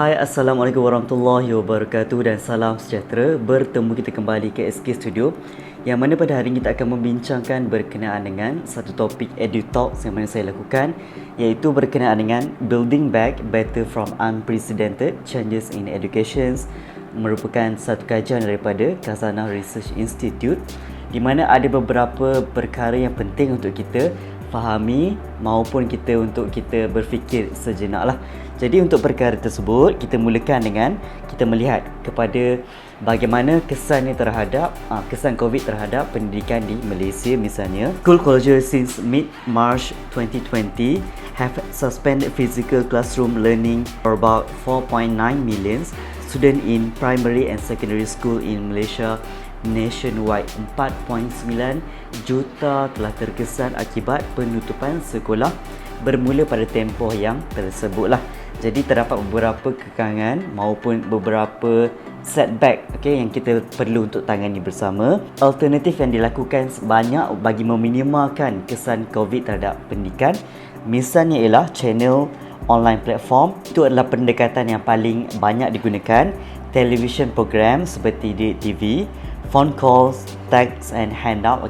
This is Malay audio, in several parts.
Hai, Assalamualaikum warahmatullahi wabarakatuh dan salam sejahtera. Bertemu kita kembali ke SK Studio, yang mana pada hari ini kita akan membincangkan berkenaan dengan satu topik EduTalks yang mana saya lakukan, iaitu berkenaan dengan Building Back Better from Unprecedented Changes in Education. Merupakan satu kajian daripada Khazanah Research Institute, di mana ada beberapa perkara yang penting untuk kita fahami maupun untuk kita berfikir sejenak lah. Jadi untuk perkara tersebut, kita mulakan dengan kita melihat kepada bagaimana kesannya terhadap kesan COVID terhadap pendidikan di Malaysia. Misalnya, school closure since mid-March 2020 have suspended physical classroom learning for about 4.9 million students in primary and secondary school in Malaysia. Nationwide, 4.9 juta telah terkesan akibat penutupan sekolah bermula pada tempoh yang tersebutlah. Jadi terdapat beberapa kekangan maupun beberapa setback yang kita perlu untuk tangani bersama. Alternatif yang dilakukan banyak bagi meminimalkan kesan COVID terhadap pendidikan. Misalnya ialah channel online platform. Itu adalah pendekatan yang paling banyak digunakan. Television program seperti di TV, phone calls, text and handout.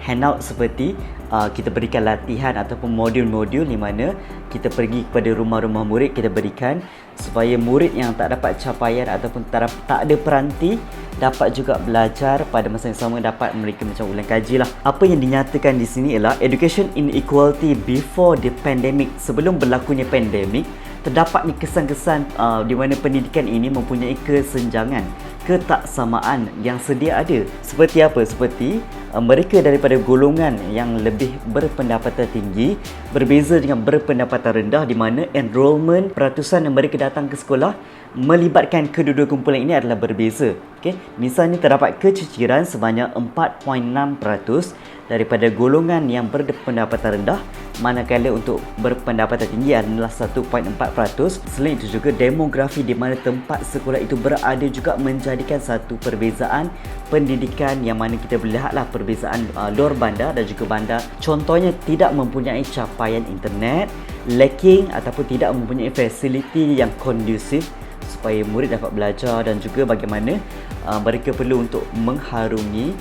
Handout seperti kita berikan latihan ataupun modul-modul di mana kita pergi kepada rumah-rumah murid, kita berikan supaya murid yang tak dapat capaian ataupun tak ada peranti dapat juga belajar pada masa yang sama, dapat mereka macam ulang kaji lah. Apa yang dinyatakan di sini ialah education inequality before the pandemic. Sebelum berlakunya pandemik, terdapat ni kesan-kesan di mana pendidikan ini mempunyai kesenjangan, ketaksamaan yang sedia ada. Seperti apa? Seperti mereka daripada golongan yang lebih berpendapatan tinggi berbeza dengan berpendapatan rendah, di mana enrolment peratusan yang mereka datang ke sekolah melibatkan kedua-dua kumpulan ini adalah berbeza. Misalnya terdapat keciciran sebanyak 4.6% daripada golongan yang berpendapatan rendah, manakala untuk berpendapatan tinggi adalah 1.4%. Selain itu juga demografi di mana tempat sekolah itu berada juga menjadikan satu perbezaan pendidikan, yang mana kita lihatlah perbezaan luar bandar dan juga bandar. Contohnya tidak mempunyai capaian internet, lacking ataupun tidak mempunyai fasiliti yang kondusif supaya murid dapat belajar, dan juga bagaimana mereka perlu untuk mengharungi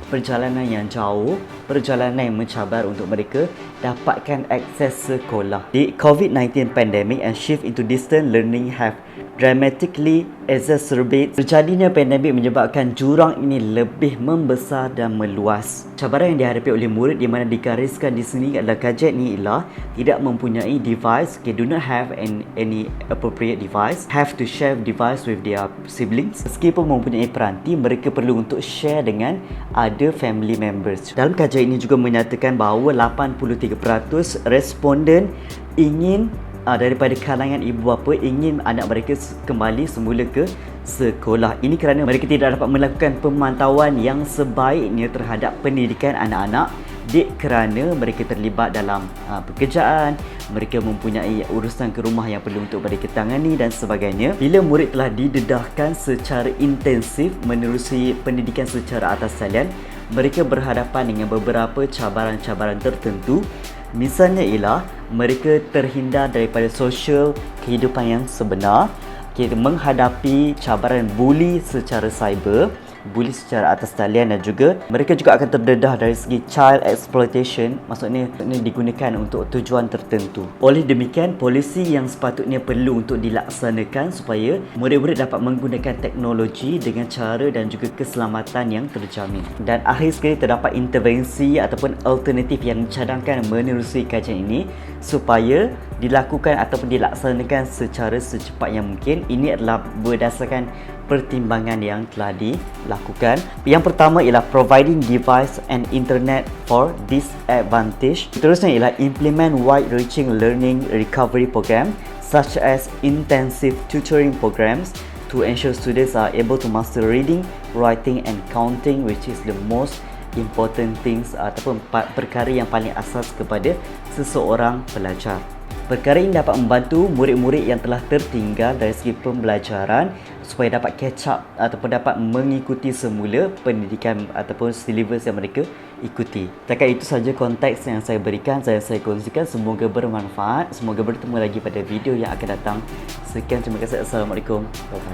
perjalanan yang jauh, perjalanan yang mencabar untuk mereka dapatkan akses sekolah. The COVID-19 pandemic and shift into distance learning have dramatically exacerbated. Terjadinya pandemik menyebabkan jurang ini lebih membesar dan meluas. Cabaran yang dihadapi oleh murid di mana digariskan di sini adalah kajian ini ialah tidak mempunyai device, do not have any appropriate device, have to share device with their siblings. Meskipun mempunyai peranti, mereka perlu untuk share dengan other family members. Dalam kajian ini juga menyatakan bahawa 83% responden ingin daripada kalangan ibu bapa ingin anak mereka kembali semula ke sekolah. Ini kerana mereka tidak dapat melakukan pemantauan yang sebaiknya terhadap pendidikan anak-anak, kerana mereka terlibat dalam pekerjaan, mereka mempunyai urusan ke rumah yang perlu untuk mereka tangani dan sebagainya. Bila murid telah didedahkan secara intensif menerusi pendidikan secara atas talian, mereka berhadapan dengan beberapa cabaran-cabaran tertentu. Misalnya ialah mereka terhindar daripada sosial kehidupan yang sebenar, menghadapi cabaran buli secara cyber, buli secara atas talian, dan juga mereka juga akan terdedah dari segi child exploitation, maksudnya digunakan untuk tujuan tertentu. Oleh demikian, polisi yang sepatutnya perlu untuk dilaksanakan supaya murid-murid dapat menggunakan teknologi dengan cara dan juga keselamatan yang terjamin. Dan akhir sekali, terdapat intervensi ataupun alternatif yang dicadangkan menerusi kajian ini supaya dilakukan ataupun dilaksanakan secara secepat yang mungkin. Ini adalah berdasarkan pertimbangan yang telah dilakukan. Yang pertama ialah providing device and internet for disadvantage. Terusnya ialah implement wide-reaching learning recovery program such as intensive tutoring programs to ensure students are able to master reading, writing and counting, which is the most important things ataupun perkara yang paling asas kepada seseorang pelajar. Perkara ini dapat membantu murid-murid yang telah tertinggal dari segi pembelajaran supaya dapat catch up ataupun dapat mengikuti semula pendidikan ataupun syllabus yang mereka ikuti. Setakat itu saja konteks yang saya berikan, saya kongsikan. Semoga bermanfaat. Semoga bertemu lagi pada video yang akan datang. Sekian, terima kasih. Assalamualaikum. Bye bye.